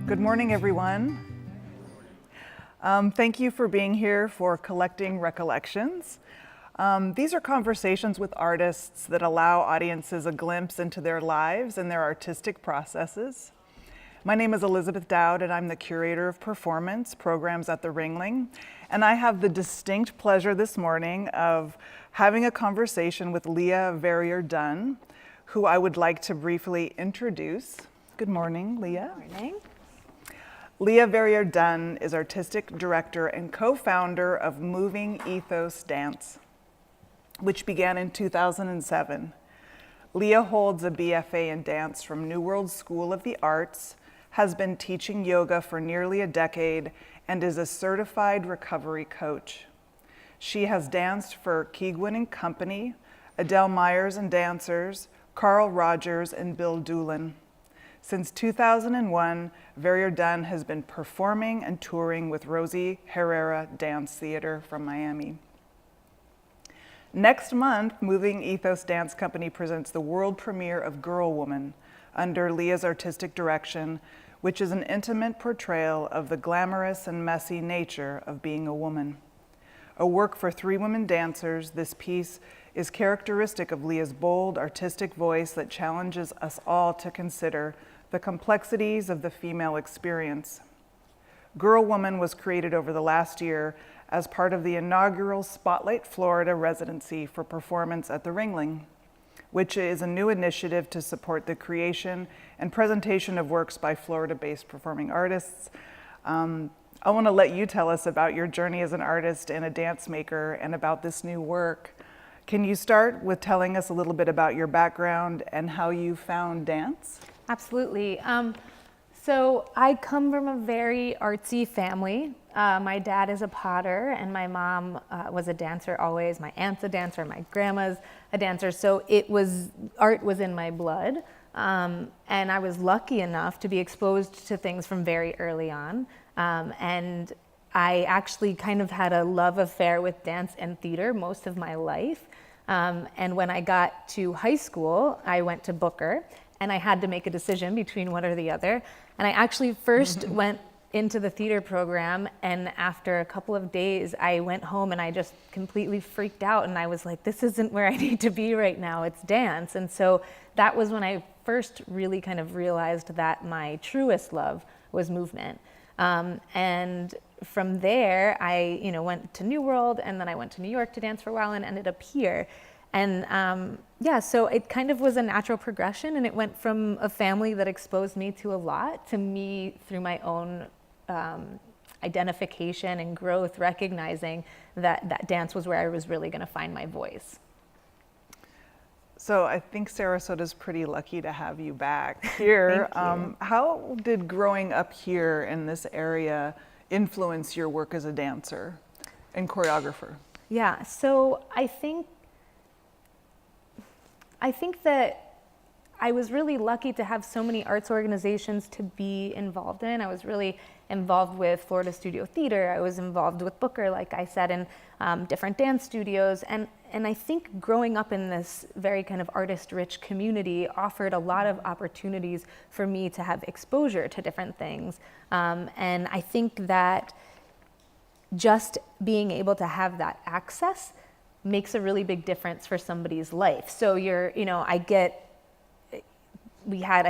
Good morning, everyone. Thank you for being here for Collecting Recollections. These are conversations with artists that allow audiences a glimpse into their lives and their artistic processes. My name is Elizabeth Doud, and I'm the Curator of Performance Programs at the Ringling. And I have the distinct pleasure this morning of having a conversation with Leah Verier-Dunn, who I would like to briefly introduce. Good morning, Leah. Good morning. Leah Verier-Dunn is artistic director and co-founder of Moving Ethos Dance, which began in 2007. Leah holds a BFA in dance from New World School of the Arts, has been teaching yoga for nearly a decade, and is a certified recovery coach. She has danced for Keigwin and Company, Adele Myers and Dancers, Carl Rogers, and Bill Doolin. Since 2001, Verier-Dunn has been performing and touring with Rosie Herrera Dance Theater from Miami. Next month, Moving Ethos Dance Company presents the world premiere of Girlwoman under Leah's artistic direction, which is an intimate portrayal of the glamorous and messy nature of being a woman. A work for 3 women dancers, this piece is characteristic of Leah's bold, artistic voice that challenges us all to consider the complexities of the female experience. Girlwoman was created over the last year as part of the inaugural Spotlight Florida residency for performance at the Ringling, which is a new initiative to support the creation and presentation of works by Florida-based performing artists. I want to let you tell us about your journey as an artist and a dance maker and about this new work. Can you start with telling us a little bit about your background and how you found dance? Absolutely. So I come from a very artsy family. My dad is a potter and my mom was a dancer always. My aunt's a dancer, my grandma's a dancer. So art was in my blood. And I was lucky enough to be exposed to things from very early on. And I actually kind of had a love affair with dance and theater most of my life. And when I got to high school, I went to Booker and I had to make a decision between one or the other. And I actually first went into the theater program, and after a couple of days, I went home and I just completely freaked out, and I was like, this isn't where I need to be right now, it's dance. And so that was when I first really kind of realized that my truest love was movement. And from there, I went to New World, and then I went to New York to dance for a while and ended up here. And so it kind of was a natural progression, and it went from a family that exposed me to a lot to me through my own identification and growth, recognizing that dance was where I was really going to find my voice. So I think Sarasota's pretty lucky to have you back here. Thank you. How did growing up here in this area influence your work as a dancer and choreographer? Yeah, so I think that I was really lucky to have so many arts organizations to be involved in. I was really involved with Florida Studio Theater. I was involved with Booker, like I said, in different dance studios. And I think growing up in this very kind of artist-rich community offered a lot of opportunities for me to have exposure to different things. And I think that just being able to have that access makes a really big difference for somebody's life. So I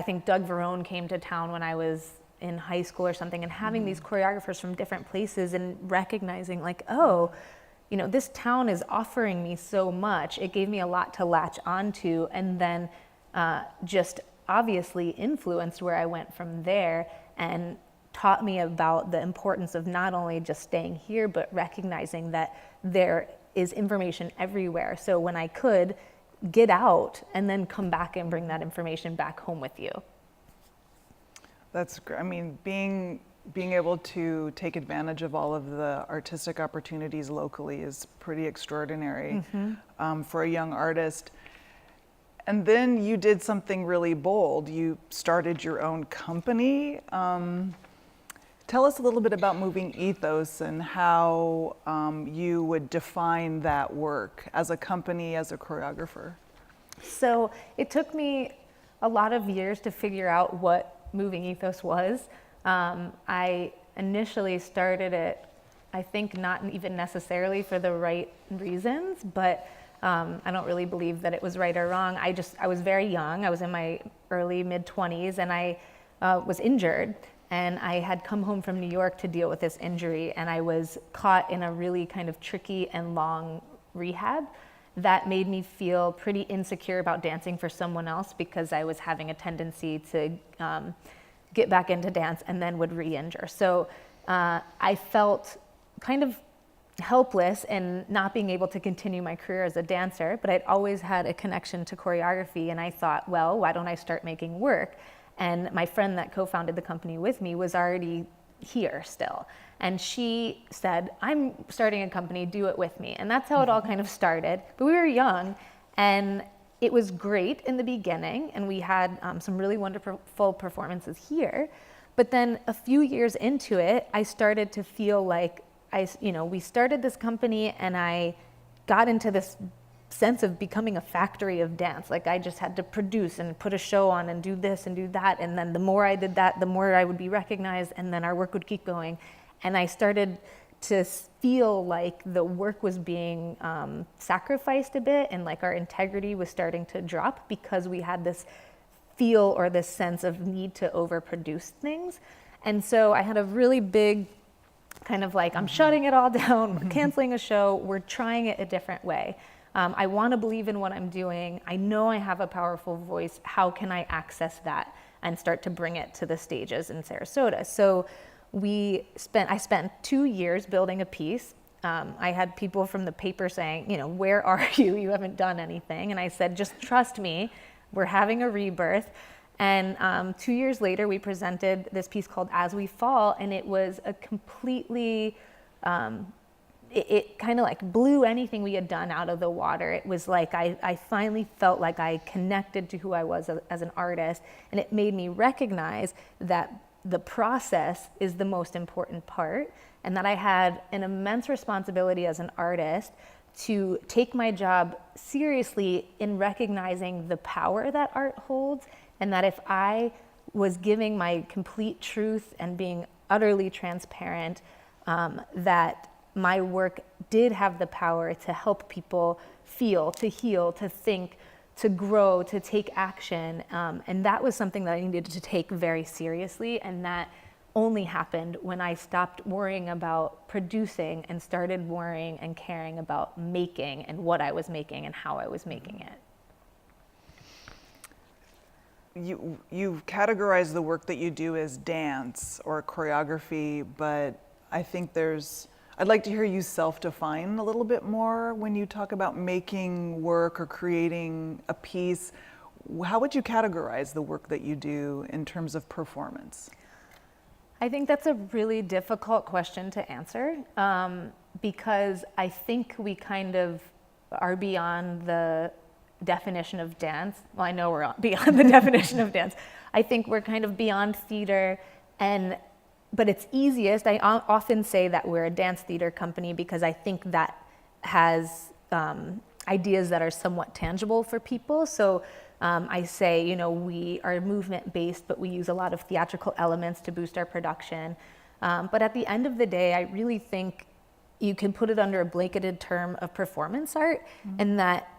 think Doug Verone came to town when I was in high school or something, and having these choreographers from different places and recognizing like, this town is offering me so much. It gave me a lot to latch onto, and then just obviously influenced where I went from there and taught me about the importance of not only just staying here, but recognizing that there is information everywhere. So when I could get out and then come back and bring that information back home with you. That's great. I mean, being able to take advantage of all of the artistic opportunities locally is pretty extraordinary for a young artist. And then you did something really bold. You started your own company. Tell us a little bit about Moving Ethos and how you would define that work as a company, as a choreographer. So it took me a lot of years to figure out what Moving Ethos was. I initially started it, I think not even necessarily for the right reasons, but I don't really believe that it was right or wrong. I was very young. I was in my early mid-20s, and I was injured. And I had come home from New York to deal with this injury, and I was caught in a really kind of tricky and long rehab that made me feel pretty insecure about dancing for someone else, because I was having a tendency to get back into dance and then would re-injure. So I felt kind of helpless and not being able to continue my career as a dancer, but I'd always had a connection to choreography, and I thought, well, why don't I start making work? And my friend that co-founded the company with me was already here still. And she said, I'm starting a company, do it with me. And that's how it all kind of started. But we were young, and it was great in the beginning, and we had some really wonderful performances here. But then a few years into it, I started to feel like we started this company, and I got into this sense of becoming a factory of dance. Like, I just had to produce and put a show on and do this and do that. And then the more I did that, the more I would be recognized, and then our work would keep going. And I started to feel like the work was being sacrificed a bit, and like our integrity was starting to drop because we had this feel or this sense of need to overproduce things. And so I had a really big kind of like, I'm shutting it all down, we're canceling a show, we're trying it a different way. I want to believe in what I'm doing. I know I have a powerful voice. How can I access that and start to bring it to the stages in Sarasota? So I spent 2 years building a piece. I had people from the paper saying, where are you? You haven't done anything. And I said, just trust me. We're having a rebirth. And 2 years later, we presented this piece called As We Fall, and it was a completely, it kind of like blew anything we had done out of the water. It was like I finally felt like I connected to who I was as an artist, and it made me recognize that the process is the most important part, and that I had an immense responsibility as an artist to take my job seriously in recognizing the power that art holds, and that if I was giving my complete truth and being utterly transparent, that my work did have the power to help people feel, to heal, to think, to grow, to take action. And that was something that I needed to take very seriously. And that only happened when I stopped worrying about producing and started worrying and caring about making and what I was making and how I was making it. You've categorized the work that you do as dance or choreography, but I think I'd like to hear you self-define a little bit more when you talk about making work or creating a piece. How would you categorize the work that you do in terms of performance? I think that's a really difficult question to answer, because I think we kind of are beyond the definition of dance. Well, I know we're beyond the definition of dance. I think we're kind of beyond theater, but it's easiest. I often say that we're a dance theater company because I think that has ideas that are somewhat tangible for people. So I say, we are movement-based, but we use a lot of theatrical elements to boost our production. But at the end of the day, I really think you can put it under a blanketed term of performance art, and that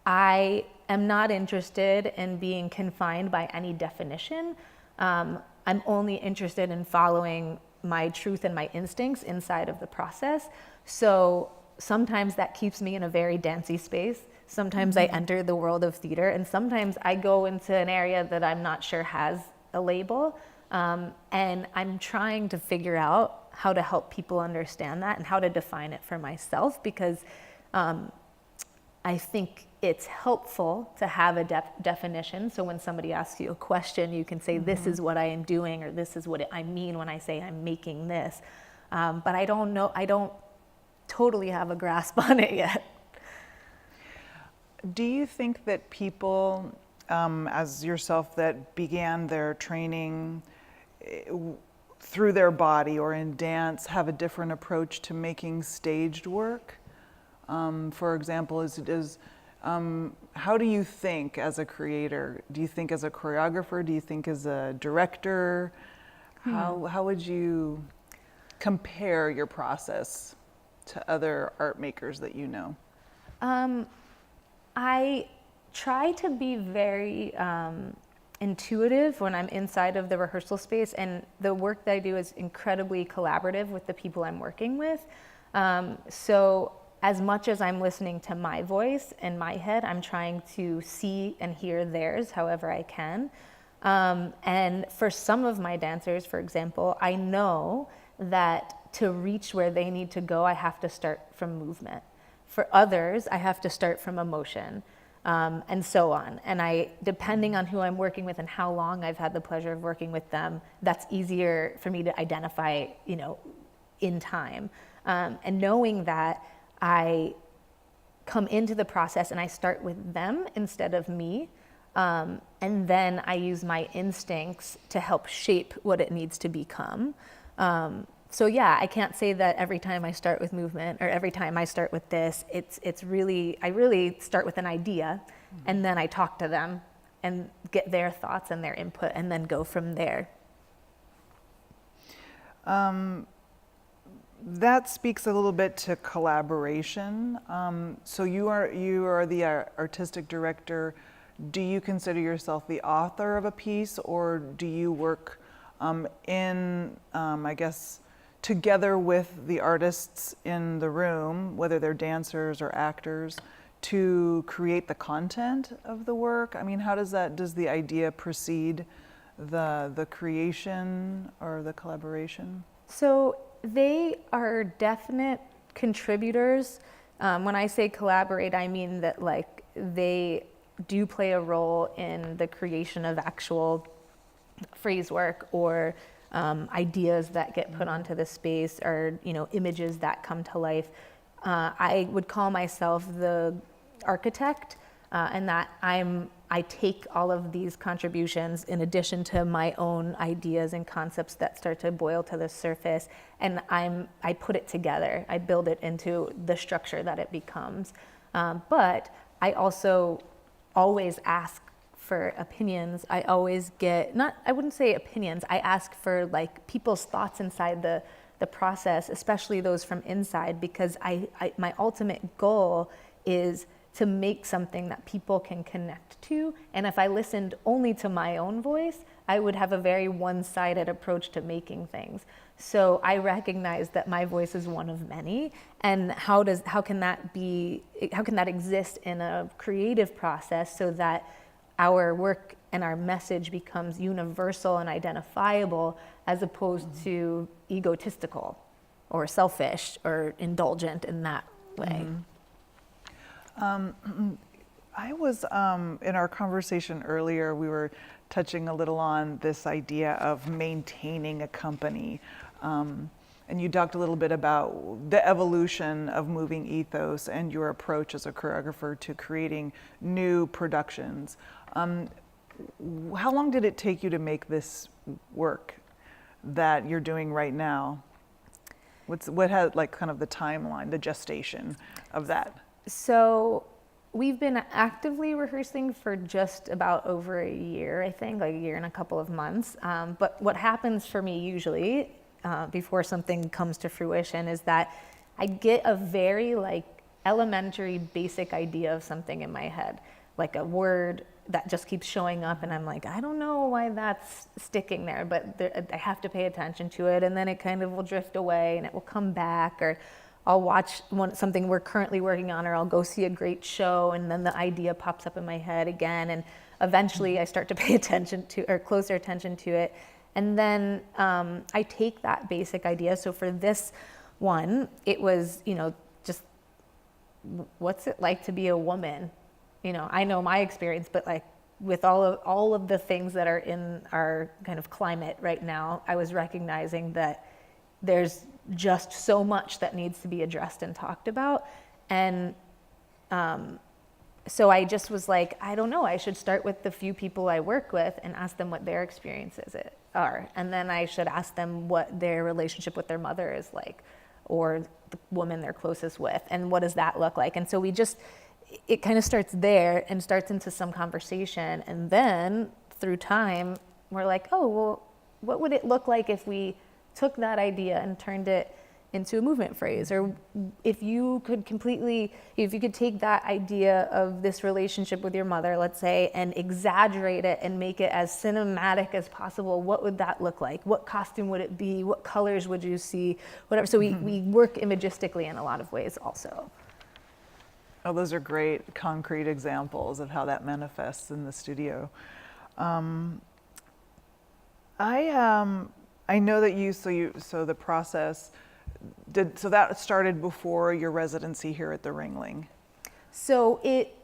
I am not interested in being confined by any definition. I'm only interested in following my truth and my instincts inside of the process. So sometimes that keeps me in a very dancey space. Sometimes I enter the world of theater, and sometimes I go into an area that I'm not sure has a label. And I'm trying to figure out how to help people understand that and how to define it for myself, because I think it's helpful to have a definition. So when somebody asks you a question, you can say, this is what I am doing, or this is what I mean when I say I'm making this. But I don't totally have a grasp on it yet. Do you think that people, as yourself, that began their training through their body or in dance have a different approach to making staged work? For example, how do you think as a creator? Do you think as a choreographer? Do you think as a director? How would you compare your process to other art makers that you know? I try to be very intuitive when I'm inside of the rehearsal space, and the work that I do is incredibly collaborative with the people I'm working with. So as much as I'm listening to my voice in my head, I'm trying to see and hear theirs however I can. And for some of my dancers, for example, I know that to reach where they need to go, I have to start from movement. For others, I have to start from emotion, and so on. And depending on who I'm working with and how long I've had the pleasure of working with them, that's easier for me to identify, in time. And knowing that, I come into the process and I start with them instead of me. And then I use my instincts to help shape what it needs to become. So yeah, I can't say that every time I start with movement or every time I start with this, I really start with an idea, and then I talk to them and get their thoughts and their input and then go from there. That speaks a little bit to collaboration. So you are the artistic director. Do you consider yourself the author of a piece, or do you work together with the artists in the room, whether they're dancers or actors, to create the content of the work? I mean, does the idea precede the creation or the collaboration? So they are definite contributors. When I say collaborate, I mean that they do play a role in the creation of actual phrase work or ideas that get put onto the space, or images that come to life. I would call myself the architect, and that I take all of these contributions in addition to my own ideas and concepts that start to boil to the surface, and I put it together. I build it into the structure that it becomes. But I also always ask for opinions. I always I wouldn't say opinions, I ask for people's thoughts inside the process, especially those from inside, because my ultimate goal is to make something that people can connect to. And if I listened only to my own voice, I would have a very one-sided approach to making things. So I recognize that my voice is one of many, and how can that exist in a creative process so that our work and our message becomes universal and identifiable, as opposed to egotistical or selfish or indulgent in that way. I was, in our conversation earlier, we were touching a little on this idea of maintaining a company. And you talked a little bit about the evolution of Moving Ethos and your approach as a choreographer to creating new productions. How long did it take you to make this work that you're doing right now? What had kind of the timeline, the gestation of that? So we've been actively rehearsing for just about over a year, I think, a year and a couple of months. But what happens for me usually before something comes to fruition is that I get a very elementary basic idea of something in my head, like a word that just keeps showing up, and I'm like, I don't know why that's sticking there, but I have to pay attention to it, and then it kind of will drift away and it will come back, or I'll watch something we're currently working on, or I'll go see a great show, and then the idea pops up in my head again, and eventually I start to pay attention to, or closer attention to it. And then I take that basic idea. So for this one, it was, just what's it like to be a woman? I know my experience, but with all of the things that are in our kind of climate right now, I was recognizing that there's just so much that needs to be addressed and talked about. And so I just was like, I don't know, I should start with the few people I work with and ask them what their experiences are. And then I should ask them what their relationship with their mother is like, or the woman they're closest with, and what does that look like? And so it kind of starts there and starts into some conversation. And then through time, we're like, oh, well, what would it look like if we took that idea and turned it into a movement phrase? Or if you could take that idea of this relationship with your mother, let's say, and exaggerate it and make it as cinematic as possible, what would that look like? What costume would it be? What colors would you see? Whatever. So we work imagistically in a lot of ways also. Oh, those are great concrete examples of how that manifests in the studio. I know that so the process so that started before your residency here at the Ringling. So it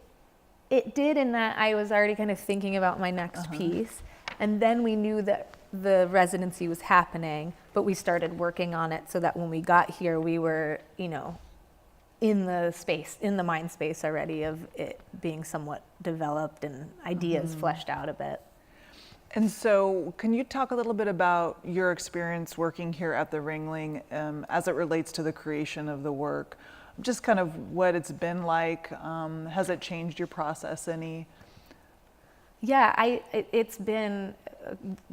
did, in that I was already kind of thinking about my next piece, and then we knew that the residency was happening, but we started working on it so that when we got here, we were, in the mind space already of it being somewhat developed and ideas fleshed out a bit. And so can you talk a little bit about your experience working here at the Ringling as it relates to the creation of the work? Just kind of what it's been like. Has it changed your process any? Yeah, it's been,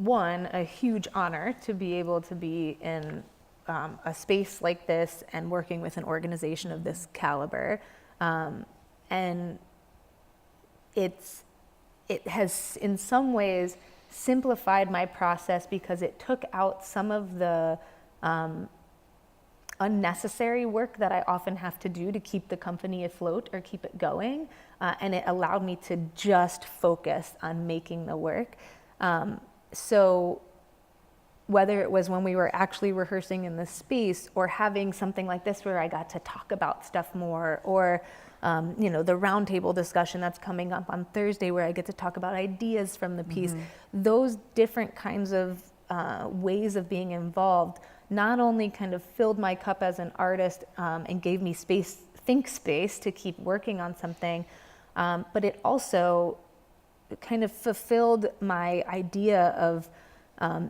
a huge honor to be able to be in a space like this and working with an organization of this caliber. And it has, in some ways, simplified my process because it took out some of the unnecessary work that I often have to do to keep the company afloat or keep it going, and it allowed me to just focus on making the work. So whether it was when we were actually rehearsing in this space or having something like this where I got to talk about stuff more, or the roundtable discussion that's coming up on Thursday where I get to talk about ideas from the piece. Those different kinds of ways of being involved not only kind of filled my cup as an artist and gave me space to keep working on something, but it also kind of fulfilled my idea of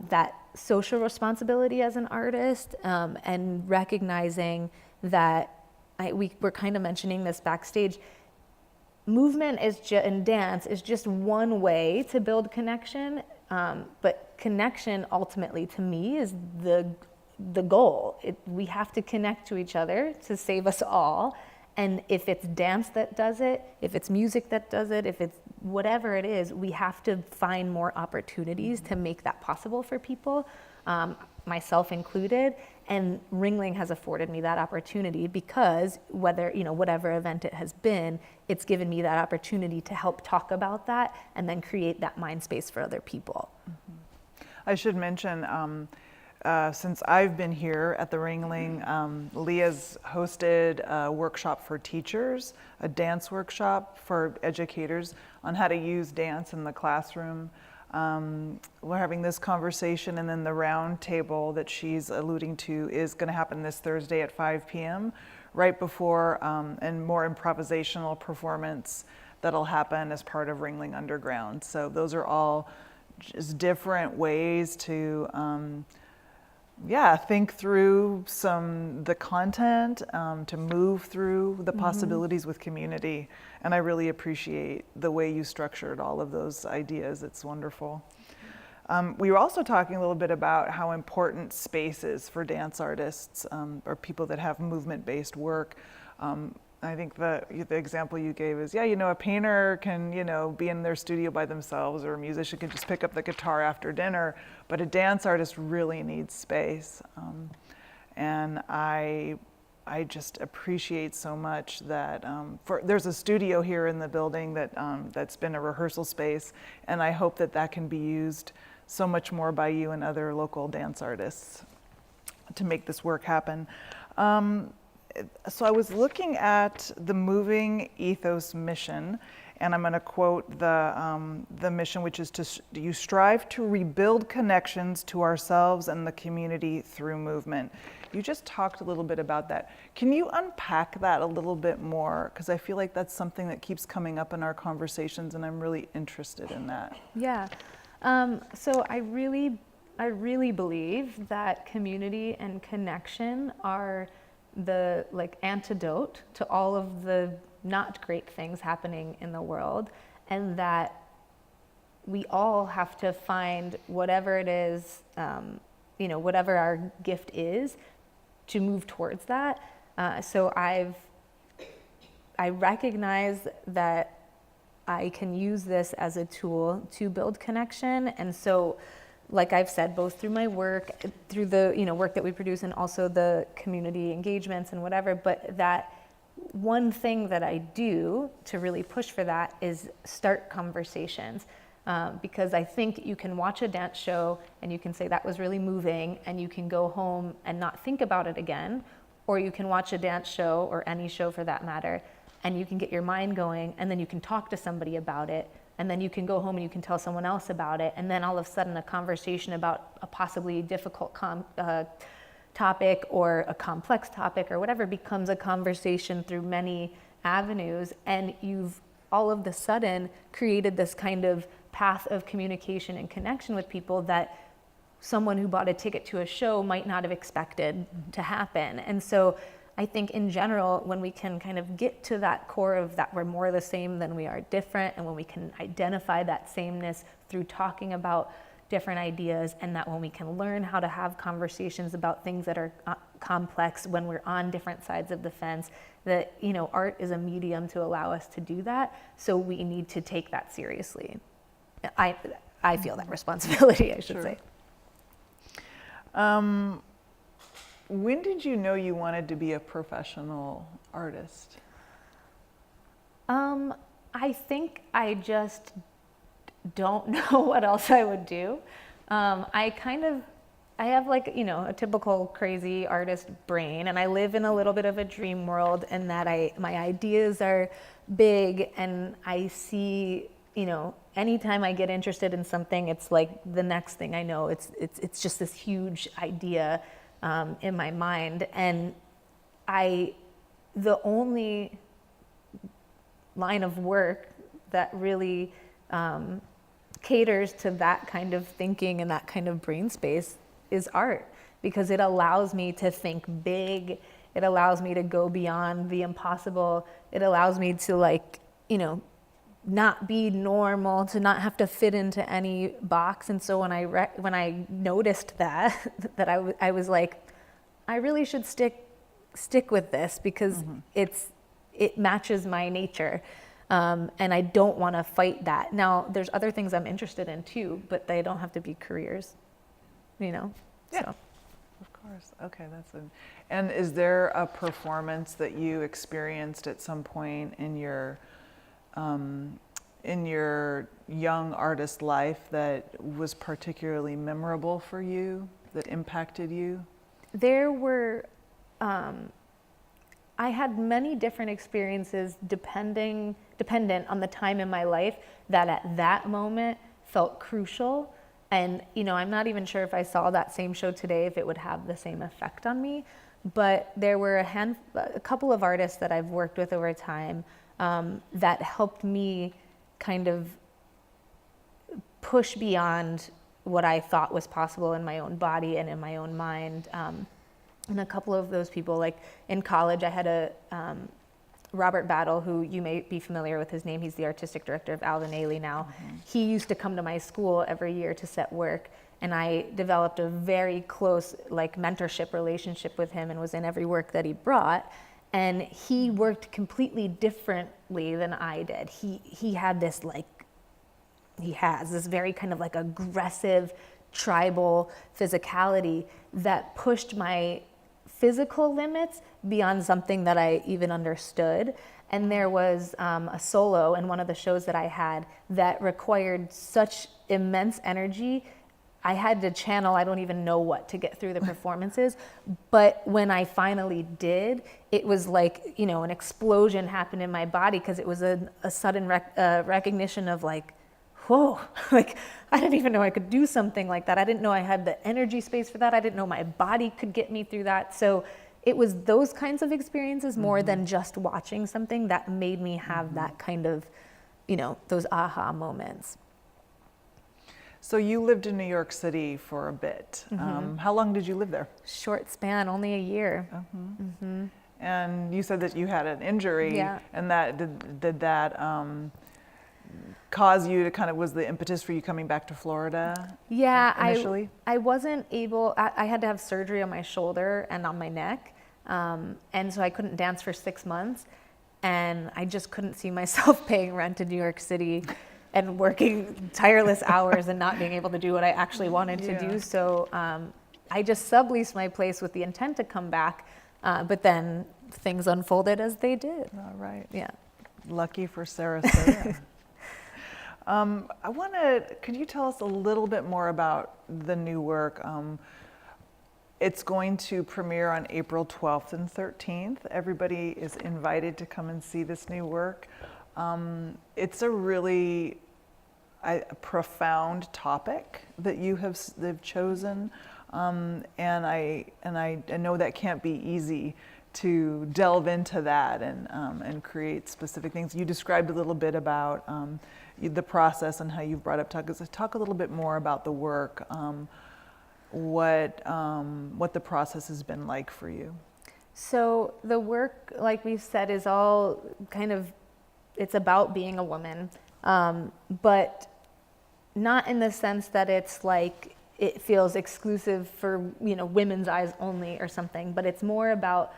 that social responsibility as an artist, and recognizing that we were kind of mentioning this backstage. Movement and dance is just one way to build connection, but connection ultimately to me is the goal. We have to connect to each other to save us all. And if it's dance that does it, if it's music that does it, if it's whatever it is, we have to find more opportunities to make that possible for people, myself included. And Ringling has afforded me that opportunity because whatever event it has been, it's given me that opportunity to help talk about that and then create that mind space for other people. I should mention, since I've been here at the Ringling, Leah's hosted a workshop for teachers, a dance workshop for educators on how to use dance in the classroom. We're having this conversation, and then the round table that she's alluding to is going to happen this Thursday at 5 p.m. right before and more improvisational performance that'll happen as part of Ringling Underground. So those are all just different ways to think through the content, to move through the possibilities with community. And I really appreciate the way you structured all of those ideas. It's wonderful. We were also talking a little bit about how important space is for dance artists or people that have movement-based work. I think the example you gave is, a painter can, be in their studio by themselves, or a musician can just pick up the guitar after dinner, but a dance artist really needs space. And I just appreciate so much that there's a studio here in the building that's been a rehearsal space, and I hope that can be used so much more by you and other local dance artists to make this work happen. So I was looking at the Moving Ethos mission, and I'm going to quote the mission, which is you strive to rebuild connections to ourselves and the community through movement. You just talked a little bit about that. Can you unpack that a little bit more? Because I feel like that's something that keeps coming up in our conversations, and I'm really interested in that. Yeah. So I really believe that community and connection are the antidote to all of the not great things happening in the world, and that we all have to find whatever it is, whatever our gift is, to move towards that. So I recognize that I can use this as a tool to build connection. And so, like I've said, both through my work, through the work that we produce, and also the community engagements and whatever, but that one thing that I do to really push for that is start conversations. Because I think you can watch a dance show and you can say that was really moving, and you can go home and not think about it again, or you can watch a dance show, or any show for that matter, and you can get your mind going, and then you can talk to somebody about it, and then you can go home and you can tell someone else about it, and then all of a sudden a conversation about a possibly difficult topic or a complex topic or whatever becomes a conversation through many avenues, and you've all of the sudden created this kind of path of communication and connection with people that someone who bought a ticket to a show might not have expected to happen. And so I think in general, when we can kind of get to that core of that we're more the same than we are different, and when we can identify that sameness through talking about different ideas, and that when we can learn how to have conversations about things that are complex when we're on different sides of the fence, that art is a medium to allow us to do that. So we need to take that seriously. I feel that responsibility, I should say. When did you know you wanted to be a professional artist? I think I just don't know what else I would do. I have a typical crazy artist brain, and I live in a little bit of a dream world, and that my ideas are big, and I see, anytime I get interested in something, it's like the next thing I know, it's just this huge idea in my mind. And the only line of work that really caters to that kind of thinking and that kind of brain space is art, because it allows me to think big. It allows me to go beyond the impossible. It allows me to not be normal, to not have to fit into any box. And so when I noticed that I was like, I really should stick with this, because it matches my nature. And I don't want to fight that. Now, there's other things I'm interested in too, but they don't have to be careers, Yeah, so. Of course. Okay, and is there a performance that you experienced at some point in your young artist life that was particularly memorable for you, that impacted you? There were, I had many different experiences dependent on the time in my life that at that moment felt crucial. And, I'm not even sure if I saw that same show today, if it would have the same effect on me. But there were a couple of artists that I've worked with over time that helped me kind of push beyond what I thought was possible in my own body and in my own mind. And a couple of those people, like in college, I had a Robert Battle, who you may be familiar with his name. He's the artistic director of Alvin Ailey now. Mm-hmm. He used to come to my school every year to set work, and I developed a very close mentorship relationship with him and was in every work that he brought. And he worked completely differently than I did. He had this he has this very kind of aggressive tribal physicality that pushed my physical limits beyond something that I even understood. And there was a solo in one of the shows that I had that required such immense energy. I had to channel, I don't even know what, to get through the performances. But when I finally did, it was an explosion happened in my body, because it was a sudden recognition of whoa, I didn't even know I could do something like that. I didn't know I had the energy space for that. I didn't know my body could get me through that. So it was those kinds of experiences more than just watching something that made me have that kind of, those aha moments. So you lived in New York City for a bit. How long did you live there? Short span, only a year. And you said that you had an injury, Yeah. and that did that cause you to kind of, was the impetus for you coming back to Florida? Yeah, initially? I wasn't able, I had to have surgery on my shoulder and on my neck. And so I couldn't dance for 6 months. And I just couldn't see myself paying rent in New York City and working tireless hours and not being able to do what I actually wanted to do. So I just subleased my place with the intent to come back. But then things unfolded as they did. All right. Yeah. Lucky for Sarasota. Could you tell us a little bit more about the new work? It's going to premiere on April 12th and 13th. Everybody is invited to come and see this new work. It's a really profound topic that they've chosen, and I know that can't be easy to delve into that and create specific things. You described a little bit about the process and how you've brought up talk a little bit more about the work, what the process has been like for you. So the work, like we've said, is all kind of, it's about being a woman, but not in the sense that it's like it feels exclusive for, women's eyes only or something, but it's more about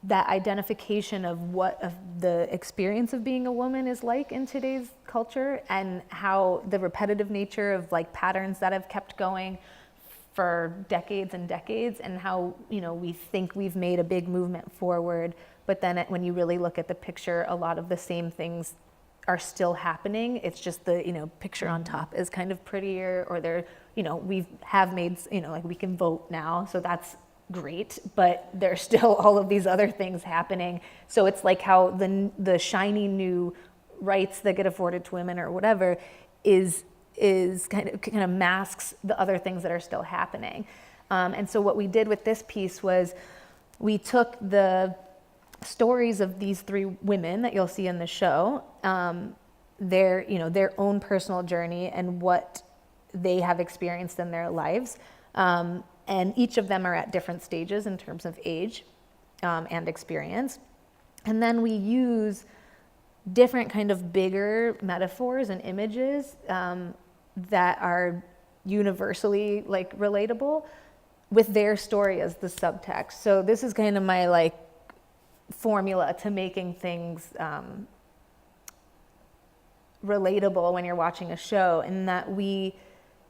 that identification of what the experience of being a woman is like in today's culture, and how the repetitive nature of like patterns that have kept going for decades and decades, and how we think we've made a big movement forward, but then when you really look at the picture, a lot of the same things are still happening. It's just the picture on top is kind of prettier, or they're we have made like we can vote now, so that's great, but there's still all of these other things happening. So it's like how the shiny new rights that get afforded to women or whatever is kind of masks the other things that are still happening. And so what we did with this piece was we took the stories of these 3 women that you'll see in the show, their own personal journey and what they have experienced in their lives. And each of them are at different stages in terms of age and experience. And then we use different kind of bigger metaphors and images that are universally like relatable with their story as the subtext. So this is kind of my like formula to making things relatable when you're watching a show, and that we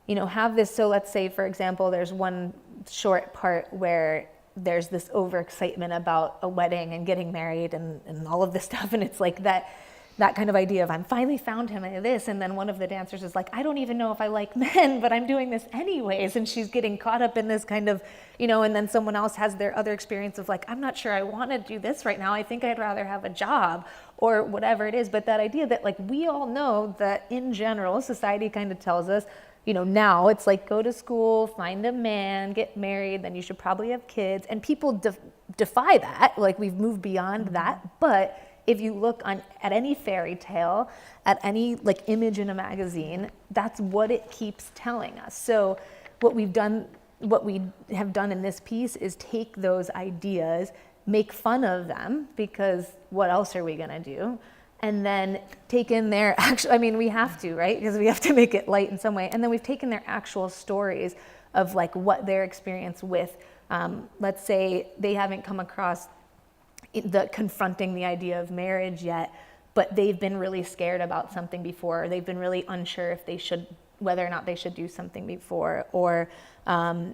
have this. So let's say, for example, there's one short part where there's this overexcitement about a wedding and getting married and all of this stuff. And it's like that kind of idea of, I'm finally found him and this. And then one of the dancers is like, I don't even know if I like men, but I'm doing this anyways. And she's getting caught up in this kind of, and then someone else has their other experience of like, I'm not sure I want to do this right now. I think I'd rather have a job or whatever it is. But that idea that like, we all know that in general, society kind of tells us, now it's like, go to school, find a man, get married, then you should probably have kids. And people defy that. Like, we've moved beyond that. But if you look at any fairy tale, at any like image in a magazine, that's what it keeps telling us. So what we have done in this piece is take those ideas, make fun of them, because what else are we gonna do? And then take in their we have to, right? Because we have to make it light in some way. And then we've taken their actual stories of like what their experience with, let's say they haven't come across confronting the idea of marriage yet, but they've been really scared about something before, or they've been really unsure if they should, whether or not they should do something before, or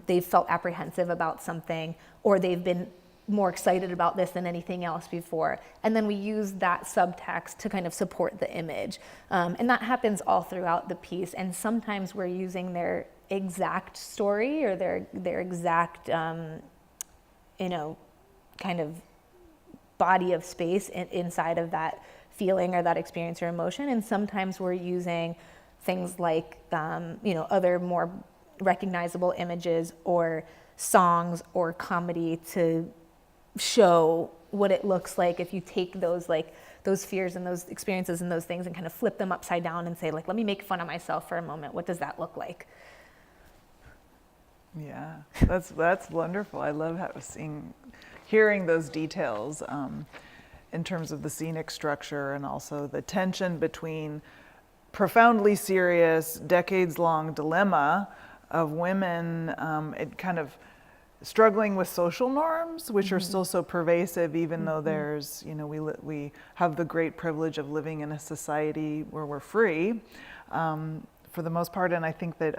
they've felt apprehensive about something, or they've been more excited about this than anything else before. And then we use that subtext to kind of support the image. And that happens all throughout the piece. And sometimes we're using their exact story or their exact, kind of body of space inside of that feeling or that experience or emotion. And sometimes we're using things like, other more recognizable images or songs or comedy to show what it looks like if you take those fears and those experiences and those things and kind of flip them upside down and say, like, let me make fun of myself for a moment. What does that look like? Yeah, that's wonderful. I love hearing those details in terms of the scenic structure and also the tension between profoundly serious, decades-long dilemma of women it kind of struggling with social norms, which are still so pervasive, even though there's, we have the great privilege of living in a society where we're free for the most part. And I think that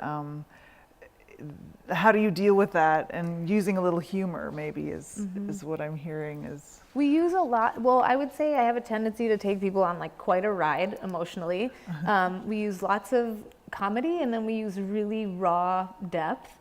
how do you deal with that? And using a little humor maybe is what I'm hearing is. We use a lot, well, I would say I have a tendency to take people on like quite a ride emotionally. We use lots of comedy, and then we use really raw depth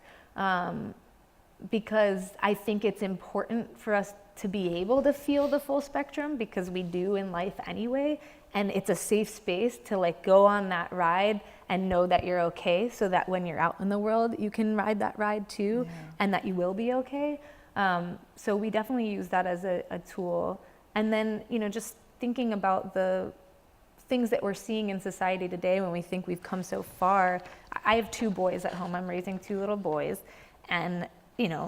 because I think it's important for us to be able to feel the full spectrum, because we do in life anyway, and it's a safe space to like go on that ride and know that you're okay, so that when you're out in the world you can ride that ride too, and that you will be okay. So we definitely use that as a tool. And then, just thinking about the things that we're seeing in society today when we think we've come so far. I have 2 boys at home. I'm raising 2 little boys. And,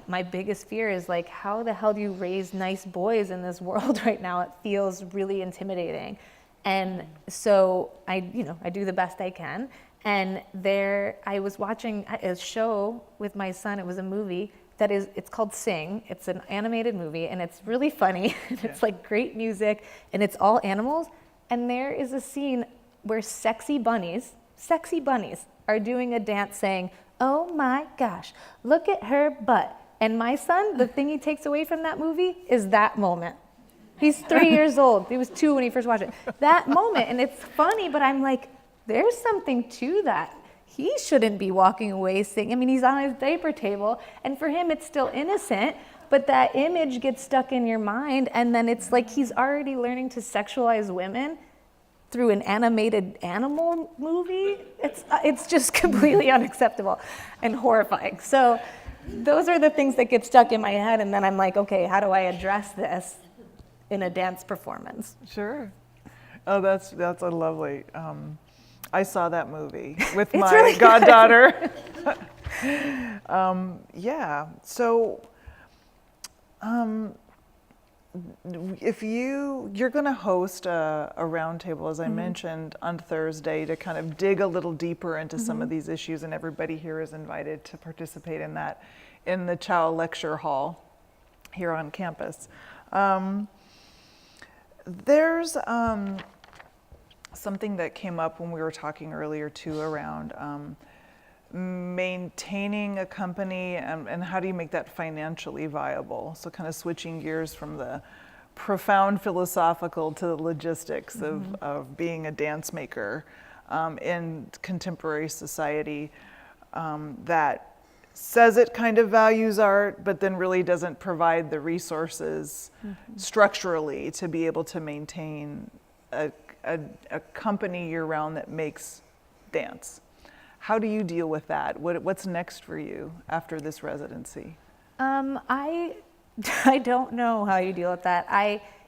my biggest fear is like, how the hell do you raise nice boys in this world right now? It feels really intimidating. And so I do the best I can. And I was watching a show with my son. It was a movie. It's called Sing. It's an animated movie, and it's really funny. It's like great music, and it's all animals. And there is a scene where sexy bunnies are doing a dance saying, "Oh my gosh, look at her butt." And my son, the thing he takes away from that movie is that moment. He's 3 years old. He was 2 when he first watched it. That moment, and it's funny, but I'm like, there's something to that. He shouldn't be walking away singing. I mean, he's on his diaper table, and for him, it's still innocent, but that image gets stuck in your mind, and then it's like he's already learning to sexualize women through an animated animal movie. It's just completely unacceptable and horrifying. So those are the things that get stuck in my head, and then I'm like, okay, how do I address this in a dance performance? Sure. Oh, that's a lovely. I saw that movie with It's my really goddaughter. Yeah. So, if you're going to host a roundtable, as I mentioned, on Thursday, to kind of dig a little deeper into some of these issues, and everybody here is invited to participate in that in the Chow Lecture Hall here on campus. There's something that came up when we were talking earlier too around maintaining a company and how do you make that financially viable? So kind of switching gears from the profound philosophical to the logistics of being a dance maker in contemporary society that says it kind of values art, but then really doesn't provide the resources structurally to be able to maintain a company year-round that makes dance. How do you deal with that? What's next for you after this residency? I don't know how you deal with that.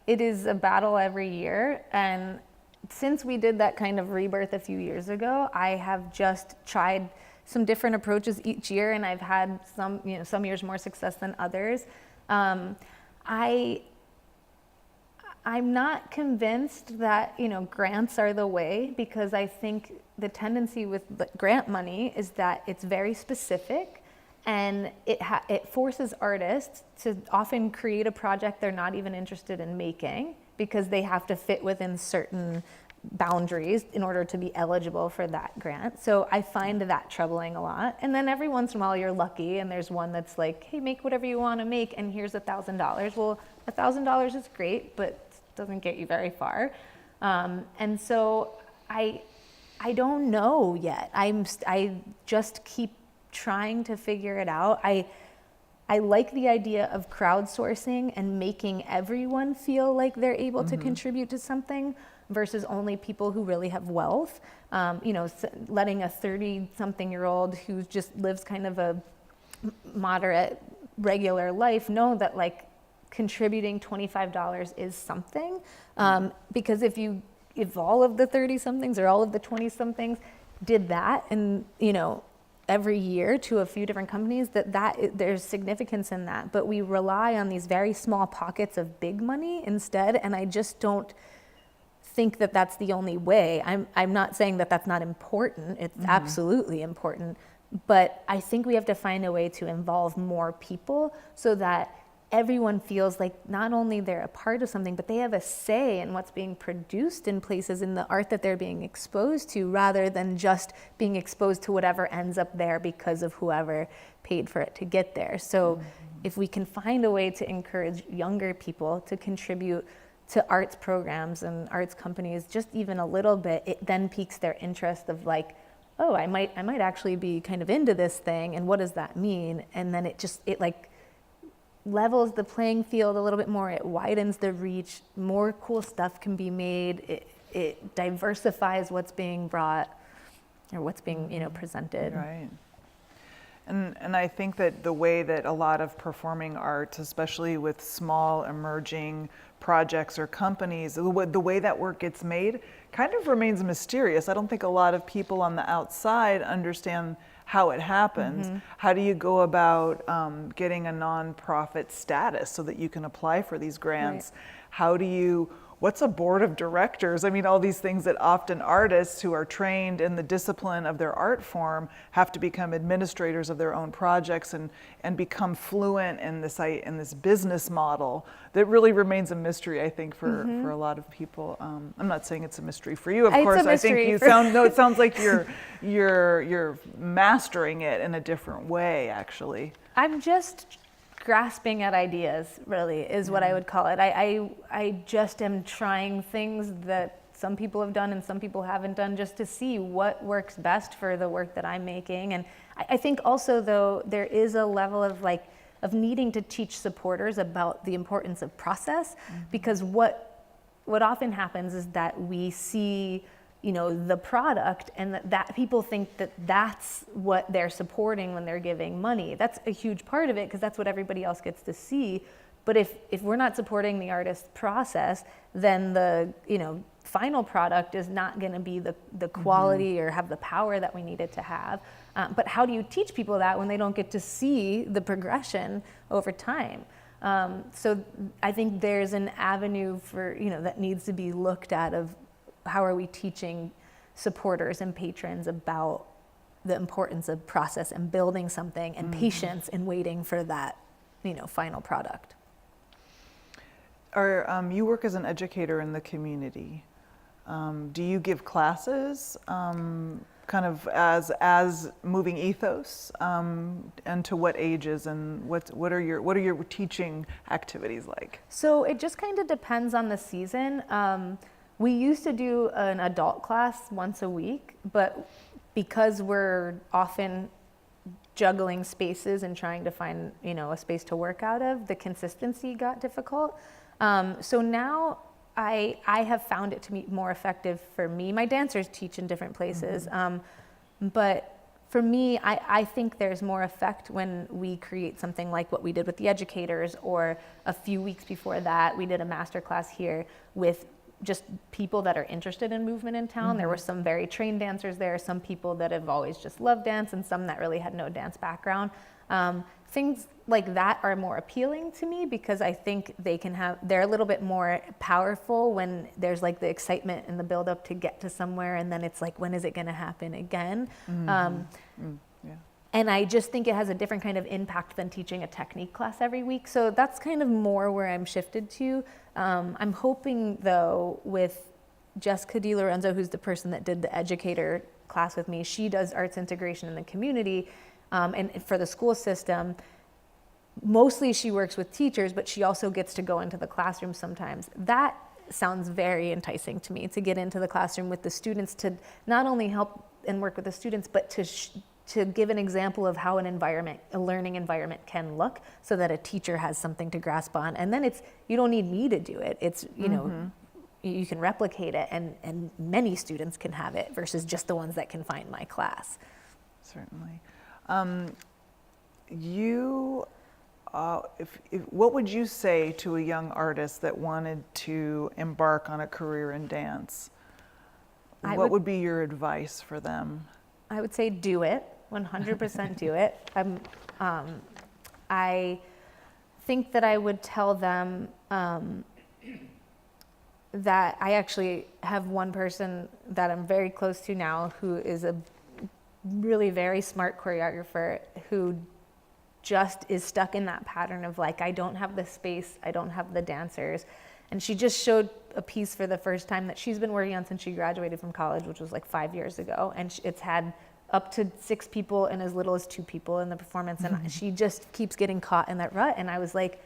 It is a battle every year, and since we did that kind of rebirth a few years ago, I have just tried some different approaches each year, and I've had some years more success than others. I'm not convinced that grants are the way, because I think the tendency with the grant money is that it's very specific, and it forces artists to often create a project they're not even interested in making, because they have to fit within certain boundaries in order to be eligible for that grant. So I find that troubling a lot. And then every once in a while you're lucky and there's one that's like, hey, make whatever you want to make and here's $1,000. Well, $1,000 is great, but doesn't get you very far. And so I don't know yet. I just keep trying to figure it out. I like the idea of crowdsourcing and making everyone feel like they're able to contribute to something versus only people who really have wealth. Letting a 30-something-year-old who just lives kind of a moderate, regular life know that like contributing $25 is something. Because if all of the 30-somethings or all of the 20-somethings did that and every year to a few different companies, there's significance in that. But we rely on these very small pockets of big money instead, and I just don't think that that's the only way. I'm not saying that that's not important. It's absolutely important. But I think we have to find a way to involve more people so that everyone feels like not only they're a part of something, but they have a say in what's being produced in places, in the art that they're being exposed to, rather than just being exposed to whatever ends up there because of whoever paid for it to get there. So if we can find a way to encourage younger people to contribute to arts programs and arts companies just even a little bit, it then piques their interest of like, oh, I might actually be kind of into this thing, and what does that mean? And then it like levels the playing field a little bit more. It widens the reach. More cool stuff can be made. It diversifies what's being brought or what's being, presented. Right. And I think that the way that a lot of performing arts, especially with small emerging projects or companies, the way that work gets made kind of remains mysterious. I don't think a lot of people on the outside understand how it happens. How do you go about getting a nonprofit status so that you can apply for these grants? Right. What's a board of directors? I mean, all these things that often artists who are trained in the discipline of their art form have to become administrators of their own projects and become fluent in this business model that really remains a mystery, I think, for a lot of people. I'm not saying it's a mystery for you, of course. I think it sounds like you're mastering it in a different way, actually. I'm just grasping at ideas, really, is what I would call it. I just am trying things that some people have done and some people haven't done, just to see what works best for the work that I'm making. And I think also, though, there is a level of needing to teach supporters about the importance of process, because what often happens is that we see the product, and that people think that that's what they're supporting when they're giving money. That's a huge part of it, because that's what everybody else gets to see. But if we're not supporting the artist's process, then the final product is not going to be the quality or have the power that we need it to have. But how do you teach people that when they don't get to see the progression over time? So I think there's an avenue for that needs to be looked at of how are we teaching supporters and patrons about the importance of process and building something and patience and waiting for that, final product. You work as an educator in the community. Do you give classes, kind of as Moving Ethos, and to what ages, and what are your teaching activities like? So it just kind of depends on the season. We used to do an adult class once a week, but because we're often juggling spaces and trying to find, a space to work out of, the consistency got difficult. So now I have found it to be more effective for me. My dancers teach in different places, but for me, I think there's more effect when we create something like what we did with the educators, or a few weeks before that, we did a master class here with just people that are interested in movement in town. There were some very trained dancers there, some people that have always just loved dance, and some that really had no dance background. Things like that are more appealing to me, because I think they're a little bit more powerful when there's like the excitement and the build up to get to somewhere, and then it's like, when is it going to happen again? And I just think it has a different kind of impact than teaching a technique class every week. So that's kind of more where I'm shifted to. I'm hoping, though, with Jessica DiLorenzo, who's the person that did the educator class with me, she does arts integration in the community, and for the school system. Mostly she works with teachers, but she also gets to go into the classroom sometimes. That sounds very enticing to me, to get into the classroom with the students, to not only help and work with the students, but to give an example of how a learning environment can look, so that a teacher has something to grasp on. And then you don't need me to do it. It's, you can replicate it, and many students can have it versus just the ones that can find my class. Certainly. What would you say to a young artist that wanted to embark on a career in dance? What would be your advice for them? I would say do it, 100% do it. I think that I would tell them that I actually have one person that I'm very close to now who is a really very smart choreographer who just is stuck in that pattern of like, I don't have the space, I don't have the dancers. And she just showed a piece for the first time that she's been working on since she graduated from college, which was like 5 years ago. And it's had up to 6 people and as little as 2 people in the performance. And she just keeps getting caught in that rut. And I was like,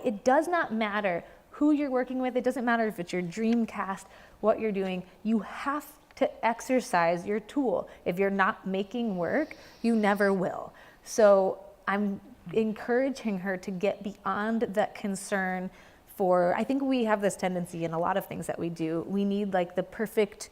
it does not matter who you're working with. It doesn't matter if it's your dream cast, what you're doing. You have to exercise your tool. If you're not making work, you never will. So I'm encouraging her to get beyond that concern for, I think we have this tendency in a lot of things that we do. We need like the perfect,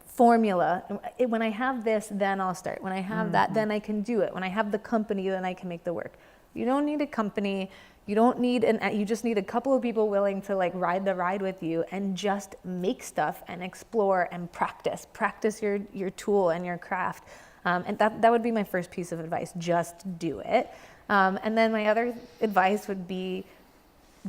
formula. When I have this, then I'll start. When I have that, then I can do it. When I have the company, then I can make the work. You don't need a company. You don't need you just need a couple of people willing to like ride the ride with you and just make stuff and explore and practice your tool and your craft. And that would be my first piece of advice, just do it. And then my other advice would be,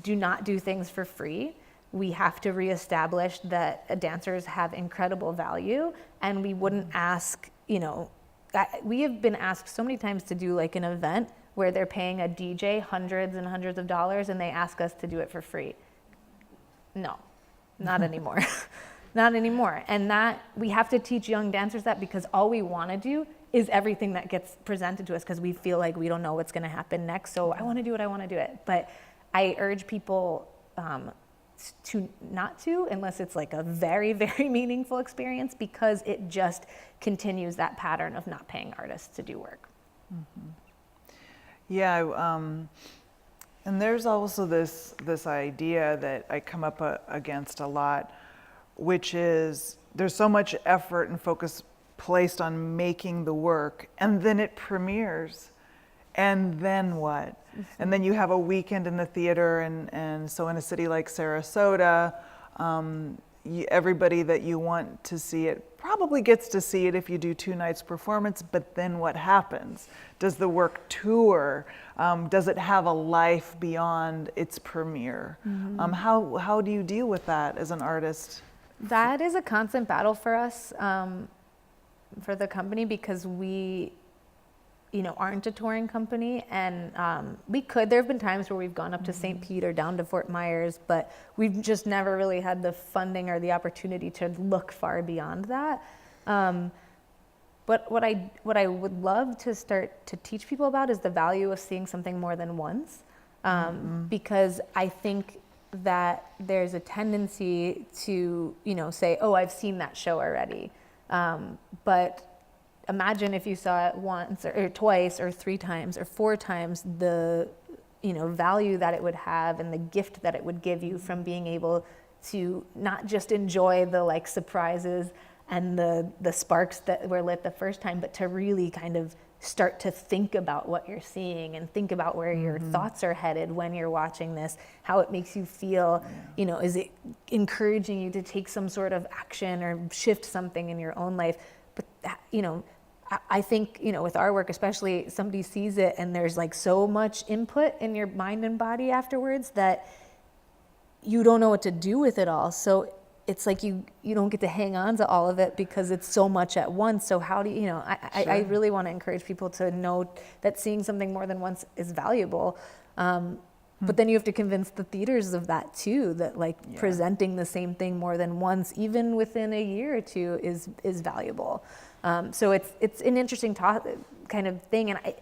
do not do things for free. We have to reestablish that dancers have incredible value, and we wouldn't ask, we have been asked so many times to do like an event where they're paying a DJ hundreds and hundreds of dollars and they ask us to do it for free. No, not anymore. Not anymore. And that we have to teach young dancers that, because all we want to do is everything that gets presented to us because we feel like we don't know what's going to happen next. So I want to do it, I want to do it. But I urge people to not to, unless it's like a very, very meaningful experience, because it just continues that pattern of not paying artists to do work. Mm-hmm. Yeah, and there's also this idea that I come up against a lot, which is there's so much effort and focus placed on making the work, and then it premieres, and then what? Mm-hmm. And then you have a weekend in the theater, and so in a city like Sarasota, everybody that you want to see it probably gets to see it if you do 2 nights performance, but then what happens? Does the work tour? Does it have a life beyond its premiere? Mm-hmm. How do you deal with that as an artist? That is a constant battle for us, for the company, because we aren't a touring company, and there have been times where we've gone up to St. Pete or down to Fort Myers, but we've just never really had the funding or the opportunity to look far beyond that. But what I would love to start to teach people about is the value of seeing something more than once, because I think that there's a tendency to say, oh, I've seen that show already, but imagine if you saw it once or twice or 3 times or 4 times, the value that it would have and the gift that it would give you from being able to not just enjoy the like surprises and the sparks that were lit the first time, but to really kind of start to think about what you're seeing and think about where your thoughts are headed when you're watching this, how it makes you feel. Is it encouraging you to take some sort of action or shift something in your own life? But I think, with our work, especially, somebody sees it and there's like so much input in your mind and body afterwards that you don't know what to do with it all. So it's like you don't get to hang on to all of it because it's so much at once. So how do you, I really want to encourage people to know that seeing something more than once is valuable. But then you have to convince the theaters of that too, that presenting the same thing more than once, even within a year or 2, is valuable. So it's an interesting kind of thing, and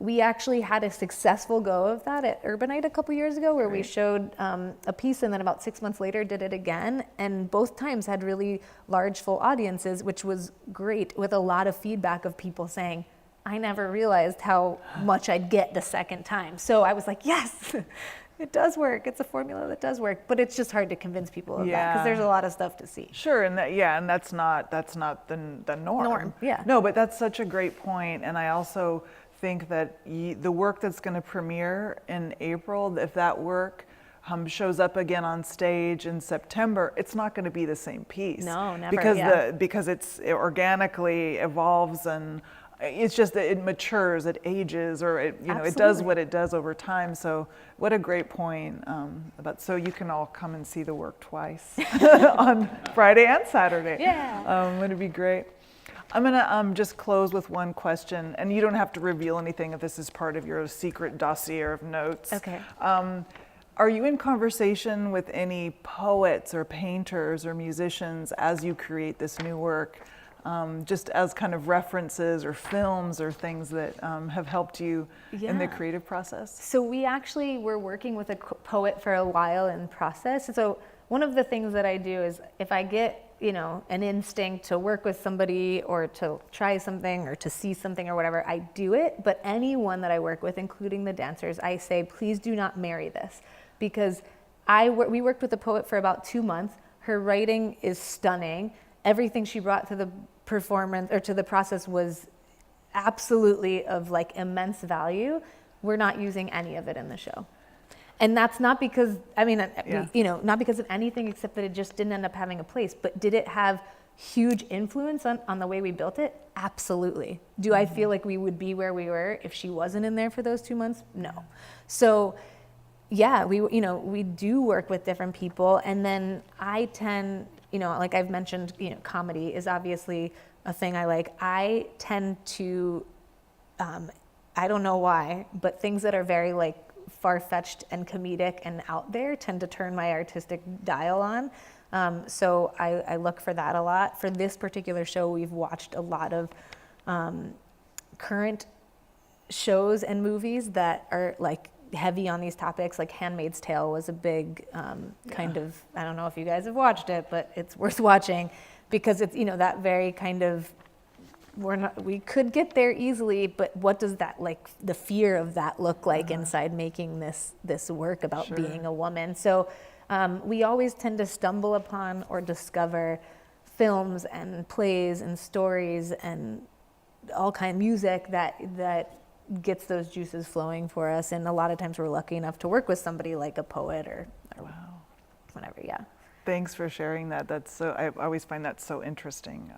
we actually had a successful go of that at Urbanite a couple years ago, where we showed a piece, and then about 6 months later did it again, and both times had really large full audiences, which was great, with a lot of feedback of people saying, I never realized how much I'd get the second time. So I was like, yes, it does work. It's a formula that does work, but it's just hard to convince people of that because there's a lot of stuff to see. Sure, and that's not the norm. Yeah. No, but that's such a great point, and I also think that the work that's going to premiere in April, if that work shows up again on stage in September, it's not going to be the same piece. No, never. Because it organically evolves and it's just that it matures, it ages, or it, you know, it does Absolutely. what it does over time. So what a great point so you can all come and see the work twice on Friday and Saturday. Yeah. It'd be great. I'm gonna just close with one question, and you don't have to reveal anything if this is part of your secret dossier of notes. Okay. Are you in conversation with any poets or painters or musicians as you create this new work? Just as kind of references or films or things that have helped you in the Yeah. creative process? So we actually were working with a poet for a while in process. So one of the things that I do is if I get, you know, an instinct to work with somebody or to try something or to see something or whatever, I do it. But anyone that I work with, including the dancers, I say, please do not marry this. Because we worked with a poet for about 2 months. Her writing is stunning. Everything she brought to the performance or to the process was absolutely of like immense value. We're not using any of it in the show. And that's not because, I mean, you know, not because of anything except that it just didn't end up having a place. But did it have huge influence on the way we built it? Absolutely. Do I feel like we would be where we were if she wasn't in there for those 2 months? No. So yeah, we do work with different people. And then I tend, you know, like I've mentioned, you know, comedy is obviously a thing I like. I tend to, I don't know why, but things that are very like far-fetched and comedic and out there tend to turn my artistic dial on. So I look for that a lot. For this particular show, we've watched a lot of current shows and movies that are like heavy on these topics. Like Handmaid's Tale was a big kind of, I don't know if you guys have watched it, but it's worth watching because it's, you know, that very kind of, we could get there easily, but what does that, like the fear of that look like inside making this work about being a woman? So we always tend to stumble upon or discover films and plays and stories and all kind of music that gets those juices flowing for us. And a lot of times we're lucky enough to work with somebody like a poet or whatever. Yeah. Thanks for sharing that. I always find that so interesting.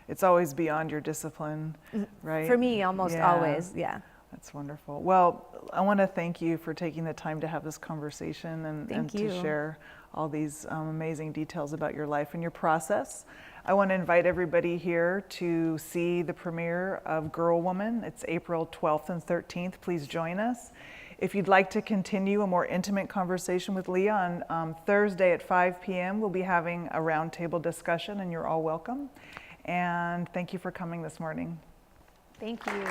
It's always beyond your discipline, right? For me, almost always, yeah. That's wonderful. Well, I want to thank you for taking the time to have this conversation and to share all these amazing details about your life and your process. I want to invite everybody here to see the premiere of Girlwoman. It's April 12th and 13th. Please join us. If you'd like to continue a more intimate conversation with Leah on Thursday at 5 p.m., we'll be having a roundtable discussion, and you're all welcome. And thank you for coming this morning. Thank you.